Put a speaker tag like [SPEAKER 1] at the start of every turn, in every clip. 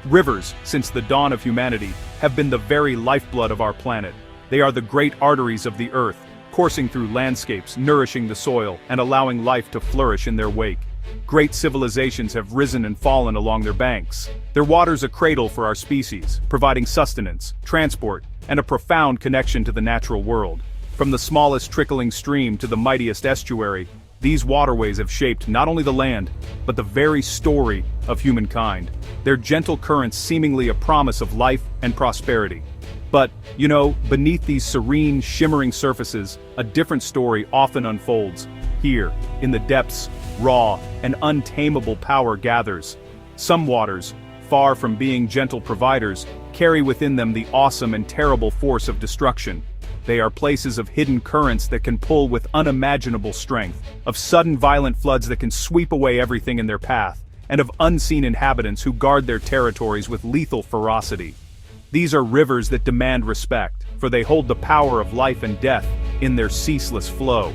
[SPEAKER 1] Rivers, since the dawn of humanity, have been the very lifeblood of our planet. They are the great arteries of the earth, coursing through landscapes, nourishing the soil, and allowing life to flourish in their wake. Great civilizations have risen and fallen along their banks. Their waters a cradle for our species, providing sustenance, transport, and a profound connection to the natural world. From the smallest trickling stream to the mightiest estuary, these waterways have shaped not only the land, but the very story of humankind. Their gentle currents seemingly a promise of life and prosperity. But, beneath these serene, shimmering surfaces, a different story often unfolds. Here, in the depths, raw and untamable power gathers. Some waters, far from being gentle providers, carry within them the awesome and terrible force of destruction. They are places of hidden currents that can pull with unimaginable strength, of sudden violent floods that can sweep away everything in their path, and of unseen inhabitants who guard their territories with lethal ferocity. These are rivers that demand respect, for they hold the power of life and death in their ceaseless flow.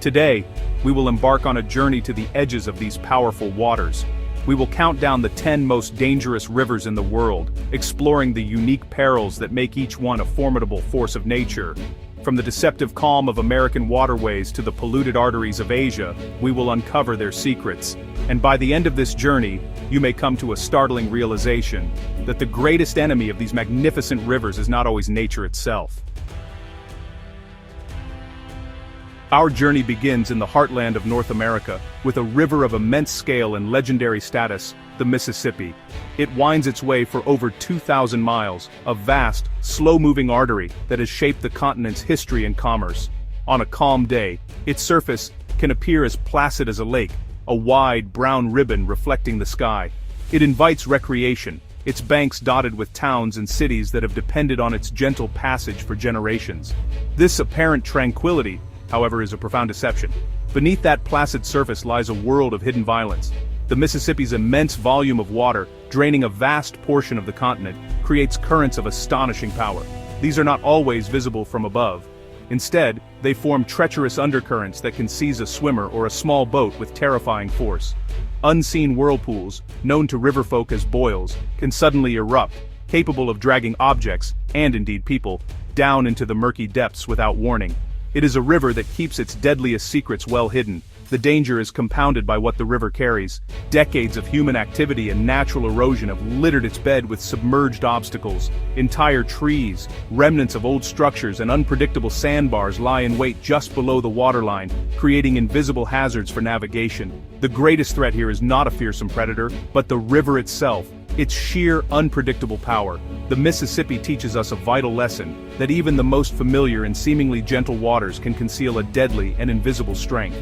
[SPEAKER 1] Today, we will embark on a journey to the edges of these powerful waters. We will count down the 10 most dangerous rivers in the world, exploring the unique perils that make each one a formidable force of nature. From the deceptive calm of American waterways to the polluted arteries of Asia, we will uncover their secrets. And by the end of this journey, you may come to a startling realization that the greatest enemy of these magnificent rivers is not always nature itself. Our journey begins in the heartland of North America, with a river of immense scale and legendary status, the Mississippi. It winds its way for over 2,000 miles, a vast, slow-moving artery that has shaped the continent's history and commerce. On a calm day, its surface can appear as placid as a lake, a wide, brown ribbon reflecting the sky. It invites recreation, its banks dotted with towns and cities that have depended on its gentle passage for generations. This apparent tranquility, however, is a profound deception. Beneath that placid surface lies a world of hidden violence. The Mississippi's immense volume of water, draining a vast portion of the continent, creates currents of astonishing power. These are not always visible from above. Instead, they form treacherous undercurrents that can seize a swimmer or a small boat with terrifying force. Unseen whirlpools, known to riverfolk as boils, can suddenly erupt, capable of dragging objects, and indeed people, down into the murky depths without warning. It is a river that keeps its deadliest secrets well hidden. The danger is compounded by what the river carries. Decades of human activity and natural erosion have littered its bed with submerged obstacles. Entire trees, remnants of old structures and unpredictable sandbars lie in wait just below the waterline, creating invisible hazards for navigation. The greatest threat here is not a fearsome predator, but the river itself, its sheer, unpredictable power. The Mississippi teaches us a vital lesson, that even the most familiar and seemingly gentle waters can conceal a deadly and invisible strength.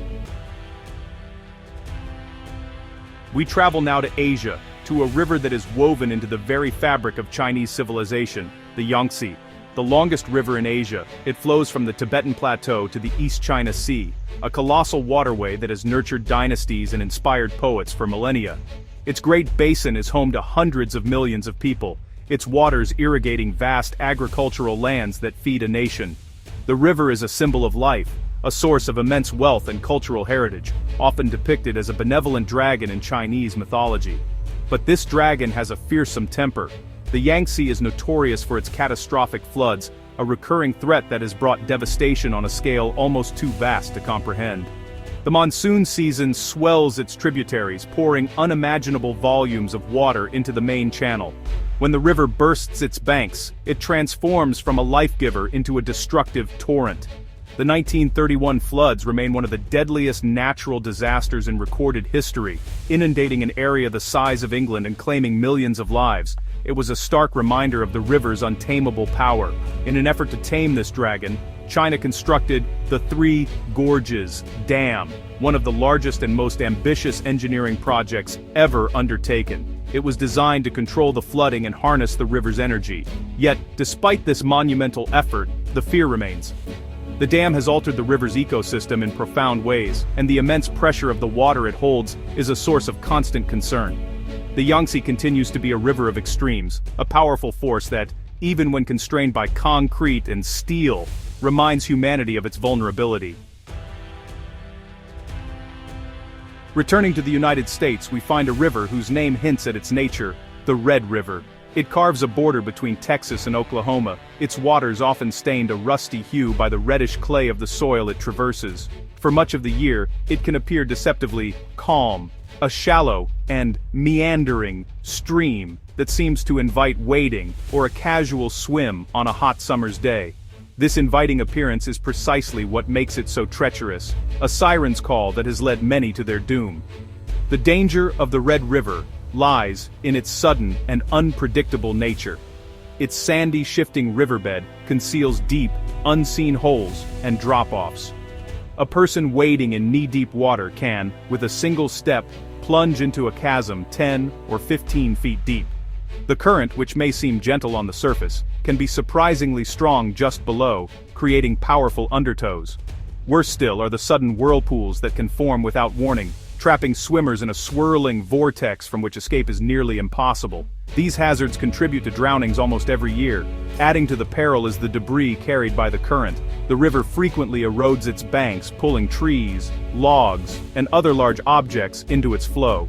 [SPEAKER 1] We travel now to Asia, to a river that is woven into the very fabric of Chinese civilization, the Yangtze. The longest river in Asia, it flows from the Tibetan Plateau to the East China Sea, a colossal waterway that has nurtured dynasties and inspired poets for millennia. Its great basin is home to hundreds of millions of people, its waters irrigating vast agricultural lands that feed a nation. The river is a symbol of life, a source of immense wealth and cultural heritage, often depicted as a benevolent dragon in Chinese mythology. But this dragon has a fearsome temper. The Yangtze is notorious for its catastrophic floods, a recurring threat that has brought devastation on a scale almost too vast to comprehend. The monsoon season swells its tributaries, pouring unimaginable volumes of water into the main channel. When the river bursts its banks, it transforms from a life-giver into a destructive torrent. The 1931 floods remain one of the deadliest natural disasters in recorded history, inundating an area the size of England and claiming millions of lives. It was a stark reminder of the river's untamable power. In an effort to tame this dragon, China constructed the Three Gorges Dam, one of the largest and most ambitious engineering projects ever undertaken. It was designed to control the flooding and harness the river's energy. Yet, despite this monumental effort, the fear remains. The dam has altered the river's ecosystem in profound ways, and the immense pressure of the water it holds is a source of constant concern. The Yangtze continues to be a river of extremes, a powerful force that, even when constrained by concrete and steel, reminds humanity of its vulnerability. Returning to the United States, we find a river whose name hints at its nature, the The Red River. It carves a border between Texas and Oklahoma, its waters often stained a rusty hue by the reddish clay of the soil it traverses. For much of the year, it can appear deceptively calm, a shallow and meandering stream that seems to invite wading or a casual swim on a hot summer's day. This inviting appearance is precisely what makes it so treacherous, a siren's call that has led many to their doom. The danger of the Red River lies in its sudden and unpredictable nature. Its sandy, shifting riverbed conceals deep, unseen holes and drop-offs. A person wading in knee-deep water can, with a single step, plunge into a chasm 10 or 15 feet deep. The current, which may seem gentle on the surface, can be surprisingly strong just below, creating powerful undertows. Worse still are the sudden whirlpools that can form without warning, trapping swimmers in a swirling vortex from which escape is nearly impossible. These hazards contribute to drownings almost every year. Adding to the peril is the debris carried by the current. The river frequently erodes its banks, pulling trees, logs, and other large objects into its flow.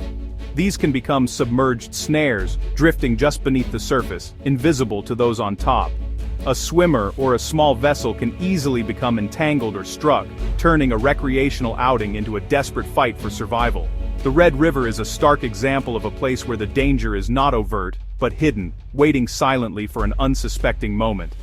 [SPEAKER 1] These can become submerged snares, drifting just beneath the surface, invisible to those on top. A swimmer or a small vessel can easily become entangled or struck, turning a recreational outing into a desperate fight for survival. The Red River is a stark example of a place where the danger is not overt, but hidden, waiting silently for an unsuspecting moment.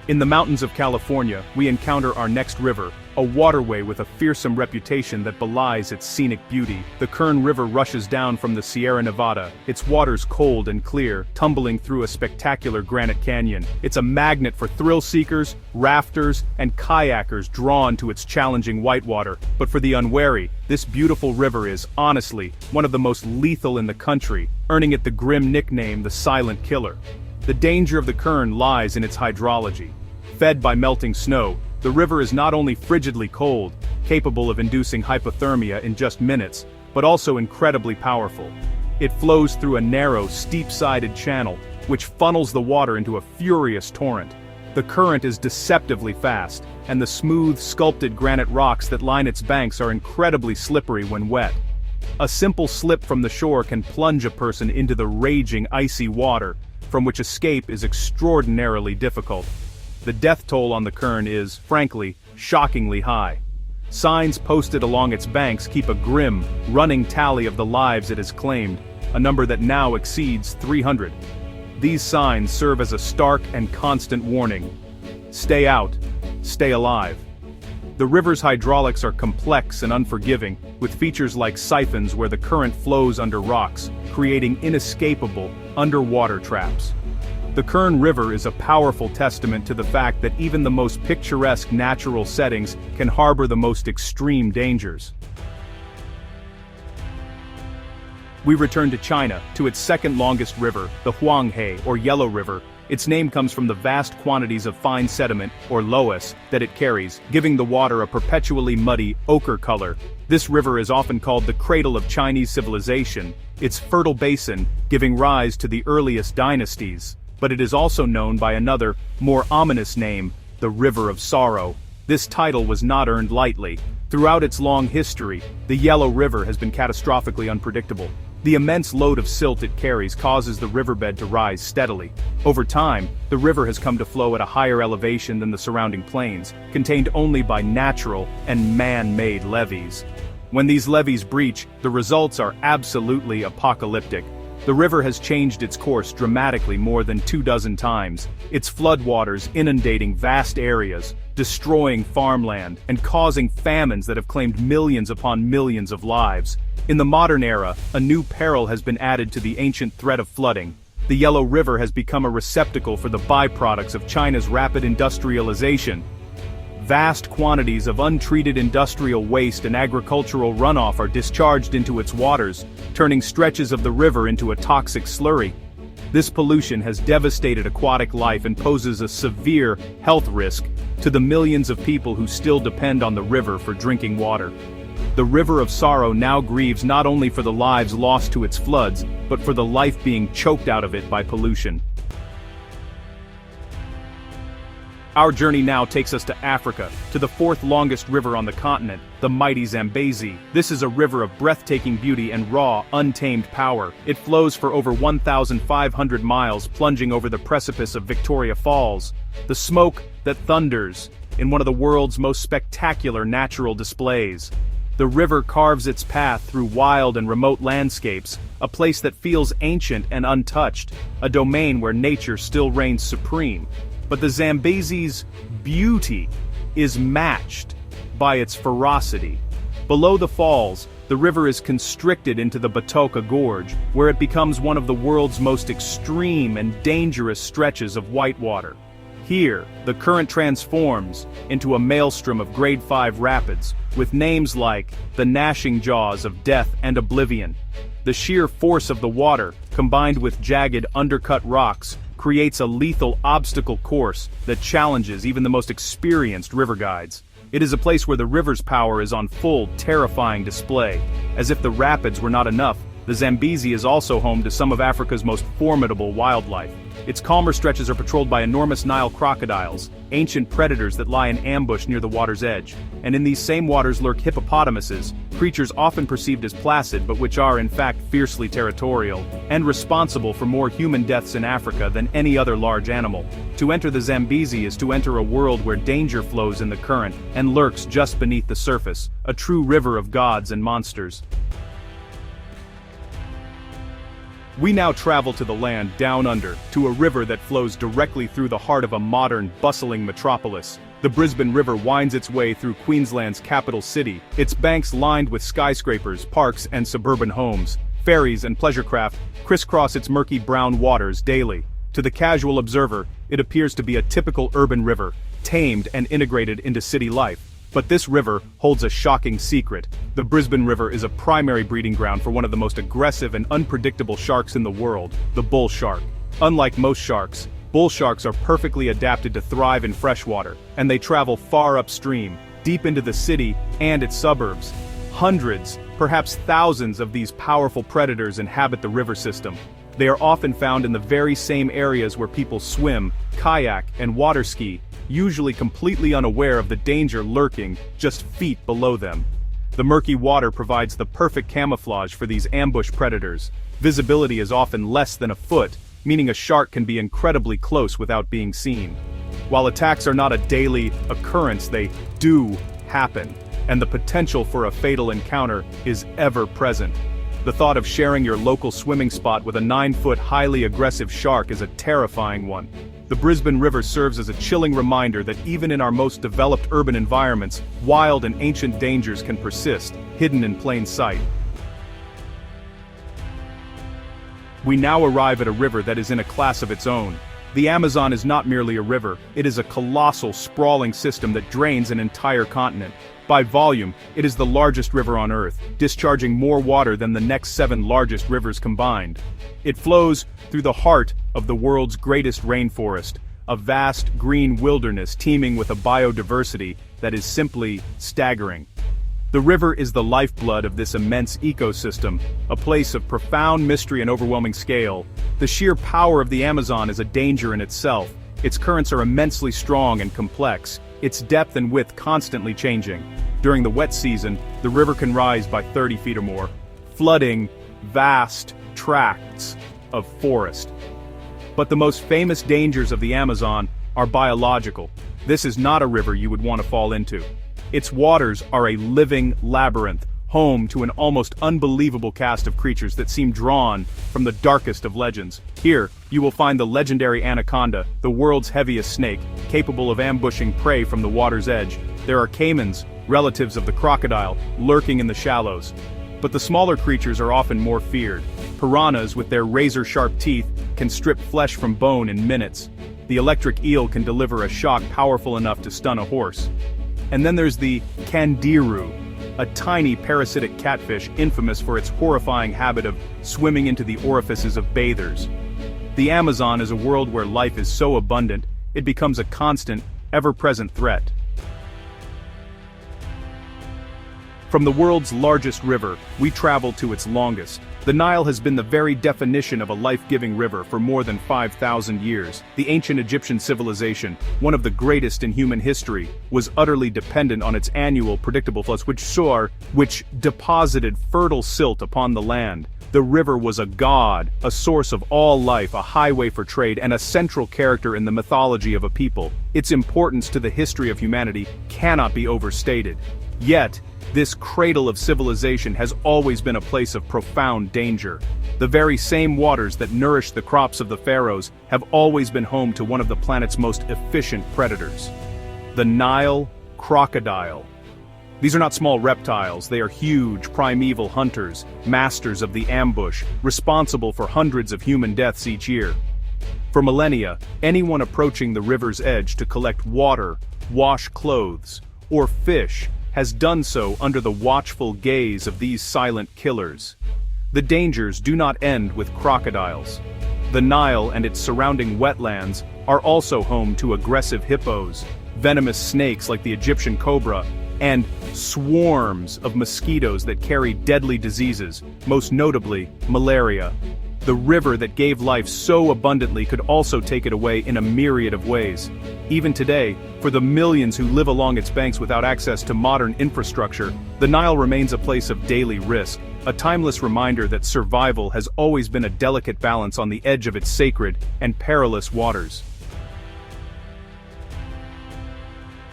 [SPEAKER 1] In the mountains of California, we encounter our next river, a waterway with a fearsome reputation that belies its scenic beauty. The Kern River rushes down from the Sierra Nevada, its waters cold and clear, tumbling through a spectacular granite canyon. It's a magnet for thrill-seekers, rafters, and kayakers drawn to its challenging whitewater. But for the unwary, this beautiful river is, honestly, one of the most lethal in the country, earning it the grim nickname the Silent Killer. The danger of the Kern lies in its hydrology. Fed by melting snow, the river is not only frigidly cold, capable of inducing hypothermia in just minutes, but also incredibly powerful. It flows through a narrow, steep-sided channel, which funnels the water into a furious torrent. The current is deceptively fast, and the smooth, sculpted granite rocks that line its banks are incredibly slippery when wet. A simple slip from the shore can plunge a person into the raging, icy water, from which escape is extraordinarily difficult. The death toll on the Kern is, frankly, shockingly high. Signs posted along its banks keep a grim, running tally of the lives it has claimed, a number that now exceeds 300. These signs serve as a stark and constant warning. Stay out, stay alive. The river's hydraulics are complex and unforgiving, with features like siphons where the current flows under rocks, creating inescapable, underwater traps. The Kern River is a powerful testament to the fact that even the most picturesque natural settings can harbor the most extreme dangers. We return to China, to its second longest river, the Huanghe, or Yellow River. Its name comes from the vast quantities of fine sediment, or loess, that it carries, giving the water a perpetually muddy, ochre color. This river is often called the cradle of Chinese civilization, its fertile basin giving rise to the earliest dynasties. But it is also known by another, more ominous name, the River of Sorrow. This title was not earned lightly. Throughout its long history, the Yellow River has been catastrophically unpredictable. The immense load of silt it carries causes the riverbed to rise steadily. Over time, the river has come to flow at a higher elevation than the surrounding plains, contained only by natural and man-made levees. When these levees breach, the results are absolutely apocalyptic. The river has changed its course dramatically more than 24 times, its floodwaters inundating vast areas, destroying farmland, and causing famines that have claimed millions upon millions of lives. In the modern era, a new peril has been added to the ancient threat of flooding. The Yellow River has become a receptacle for the byproducts of China's rapid industrialization. Vast quantities of untreated industrial waste and agricultural runoff are discharged into its waters, turning stretches of the river into a toxic slurry. This pollution has devastated aquatic life and poses a severe health risk to the millions of people who still depend on the river for drinking water. The River of Sorrow now grieves not only for the lives lost to its floods, but for the life being choked out of it by pollution. Our journey now takes us to Africa, to the fourth longest river on the continent, the mighty Zambezi. This is a river of breathtaking beauty and raw, untamed power. It flows for over 1,500 miles, plunging over the precipice of Victoria Falls. The smoke that thunders in one of the world's most spectacular natural displays. The river carves its path through wild and remote landscapes, a place that feels ancient and untouched, a domain where nature still reigns supreme. But the Zambezi's beauty is matched by its ferocity. Below the falls, the river is constricted into the Batoka Gorge, where it becomes one of the world's most extreme and dangerous stretches of whitewater. Here, the current transforms into a maelstrom of Grade 5 rapids, with names like the gnashing jaws of death and oblivion. The sheer force of the water, combined with jagged, undercut rocks, creates a lethal obstacle course that challenges even the most experienced river guides. It is a place where the river's power is on full, terrifying display. As if the rapids were not enough, the Zambezi is also home to some of Africa's most formidable wildlife. Its calmer stretches are patrolled by enormous Nile crocodiles, ancient predators that lie in ambush near the water's edge. And in these same waters lurk hippopotamuses, creatures often perceived as placid but which are in fact fiercely territorial, and responsible for more human deaths in Africa than any other large animal. To enter the Zambezi is to enter a world where danger flows in the current and lurks just beneath the surface, a true river of gods and monsters. We now travel to the land down under, to a river that flows directly through the heart of a modern, bustling metropolis. The Brisbane River winds its way through Queensland's capital city, its banks lined with skyscrapers, parks, and suburban homes. Ferries and pleasure craft crisscross its murky brown waters daily. To the casual observer, it appears to be a typical urban river, tamed and integrated into city life. But this river holds a shocking secret. The Brisbane River is a primary breeding ground for one of the most aggressive and unpredictable sharks in the world, the bull shark. Unlike most sharks, bull sharks are perfectly adapted to thrive in freshwater, and they travel far upstream, deep into the city and its suburbs. Hundreds, perhaps thousands of these powerful predators inhabit the river system. They are often found in the very same areas where people swim, kayak, and water ski, usually completely unaware of the danger lurking just feet below them. The murky water provides the perfect camouflage for these ambush predators. Visibility is often less than a foot, meaning a shark can be incredibly close without being seen. While attacks are not a daily occurrence, they do happen, and the potential for a fatal encounter is ever present. The thought of sharing your local swimming spot with a 9-foot highly aggressive shark is a terrifying one. The Brisbane River serves as a chilling reminder that even in our most developed urban environments, wild and ancient dangers can persist, hidden in plain sight. We now arrive at a river that is in a class of its own. The Amazon is not merely a river, it is a colossal, sprawling system that drains an entire continent. By volume, it is the largest river on Earth, discharging more water than the next 7 largest rivers combined. It flows through the heart of the world's greatest rainforest, a vast green wilderness teeming with a biodiversity that is simply staggering. The river is the lifeblood of this immense ecosystem, a place of profound mystery and overwhelming scale. The sheer power of the Amazon is a danger in itself. Its currents are immensely strong and complex, its depth and width constantly changing. During the wet season, the river can rise by 30 feet or more, flooding vast tracts of forest. But the most famous dangers of the Amazon are biological. This is not a river you would want to fall into. Its waters are a living labyrinth, home to an almost unbelievable cast of creatures that seem drawn from the darkest of legends. Here, you will find the legendary anaconda, the world's heaviest snake, capable of ambushing prey from the water's edge. There are caimans, relatives of the crocodile, lurking in the shallows. But the smaller creatures are often more feared. Piranhas, with their razor-sharp teeth, can strip flesh from bone in minutes. The electric eel can deliver a shock powerful enough to stun a horse. And then there's the candiru, a tiny parasitic catfish infamous for its horrifying habit of swimming into the orifices of bathers. The Amazon is a world where life is so abundant, it becomes a constant, ever-present threat. From the world's largest river, we travel to its longest. The Nile has been the very definition of a life-giving river for more than 5,000 years. The ancient Egyptian civilization, one of the greatest in human history, was utterly dependent on its annual predictable floods which deposited fertile silt upon the land. The river was a god, a source of all life, a highway for trade, and a central character in the mythology of a people. Its importance to the history of humanity cannot be overstated. Yet, this cradle of civilization has always been a place of profound danger. The very same waters that nourished the crops of the pharaohs have always been home to one of the planet's most efficient predators. The Nile crocodile. These are not small reptiles, they are huge, primeval hunters, masters of the ambush, responsible for hundreds of human deaths each year. For millennia, anyone approaching the river's edge to collect water, wash clothes, or fish has done so under the watchful gaze of these silent killers. The dangers do not end with crocodiles. The Nile and its surrounding wetlands are also home to aggressive hippos, venomous snakes like the Egyptian cobra, and swarms of mosquitoes that carry deadly diseases, most notably malaria. The river that gave life so abundantly could also take it away in a myriad of ways. Even today, for the millions who live along its banks without access to modern infrastructure, the Nile remains a place of daily risk, a timeless reminder that survival has always been a delicate balance on the edge of its sacred and perilous waters.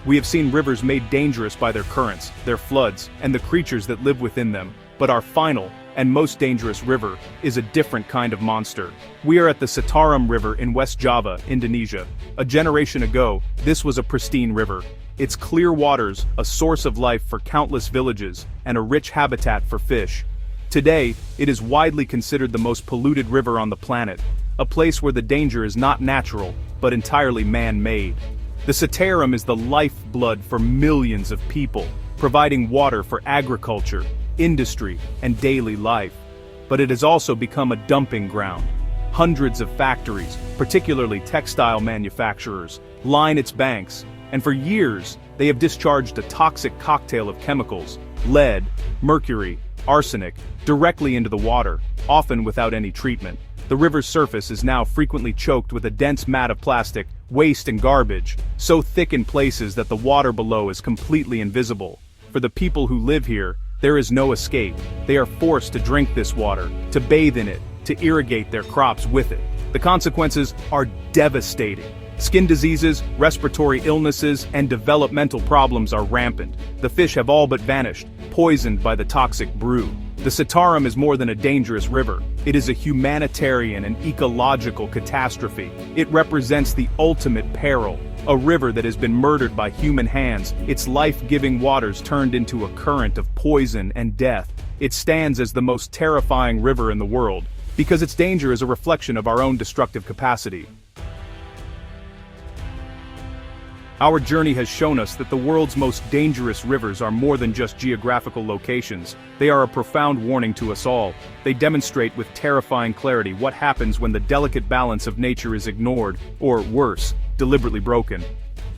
[SPEAKER 1] We have seen rivers made dangerous by their currents, their floods, and the creatures that live within them, but our final and most dangerous river is a different kind of monster. We are at the Citarum River in West Java, Indonesia. A generation ago, this was a pristine river. Its clear waters, a source of life for countless villages, and a rich habitat for fish. Today, it is widely considered the most polluted river on the planet, a place where the danger is not natural, but entirely man-made. The Citarum is the lifeblood for millions of people, providing water for agriculture, industry, and daily life. But it has also become a dumping ground. Hundreds of factories, particularly textile manufacturers, line its banks, and for years, they have discharged a toxic cocktail of chemicals, lead, mercury, arsenic, directly into the water, often without any treatment. The river's surface is now frequently choked with a dense mat of plastic, waste and garbage, so thick in places that the water below is completely invisible. For the people who live here, there is no escape. They are forced to drink this water, to bathe in it, to irrigate their crops with it. The consequences are devastating. Skin diseases, respiratory illnesses, and developmental problems are rampant. The fish have all but vanished, poisoned by the toxic brew. The Citarum is more than a dangerous river. It is a humanitarian and ecological catastrophe. It represents the ultimate peril. A river that has been murdered by human hands, its life-giving waters turned into a current of poison and death. It stands as the most terrifying river in the world, because its danger is a reflection of our own destructive capacity. Our journey has shown us that the world's most dangerous rivers are more than just geographical locations. They are a profound warning to us all. They demonstrate with terrifying clarity what happens when the delicate balance of nature is ignored, or worse, deliberately broken.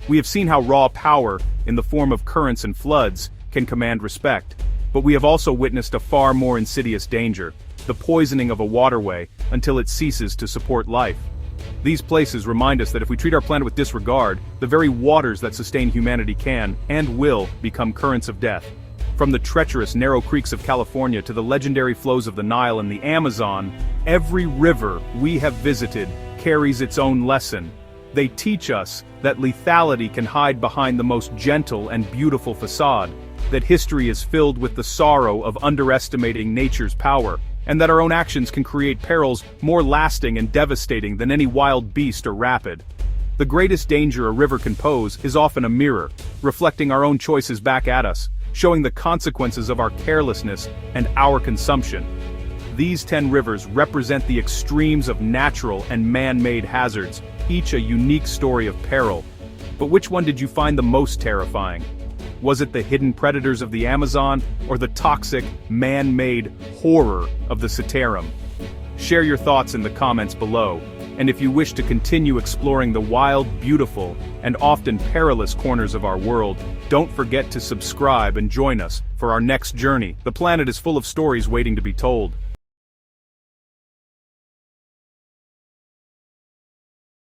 [SPEAKER 1] We have seen how raw power, in the form of currents and floods, can command respect. But we have also witnessed a far more insidious danger, the poisoning of a waterway, until it ceases to support life. These places remind us that if we treat our planet with disregard, the very waters that sustain humanity can, and will, become currents of death. From the treacherous narrow creeks of California to the legendary flows of the Nile and the Amazon, every river we have visited carries its own lesson. They teach us that lethality can hide behind the most gentle and beautiful facade, that history is filled with the sorrow of underestimating nature's power, and that our own actions can create perils more lasting and devastating than any wild beast or rapid. The greatest danger a river can pose is often a mirror, reflecting our own choices back at us, showing the consequences of our carelessness and our consumption. These 10 rivers represent the extremes of natural and man-made hazards, each a unique story of peril. But which one did you find the most terrifying? Was it the hidden predators of the Amazon, or the toxic, man-made horror of the Citarum? Share your thoughts in the comments below, and if you wish to continue exploring the wild, beautiful, and often perilous corners of our world, don't forget to subscribe and join us for our next journey. The planet is full of stories waiting to be told.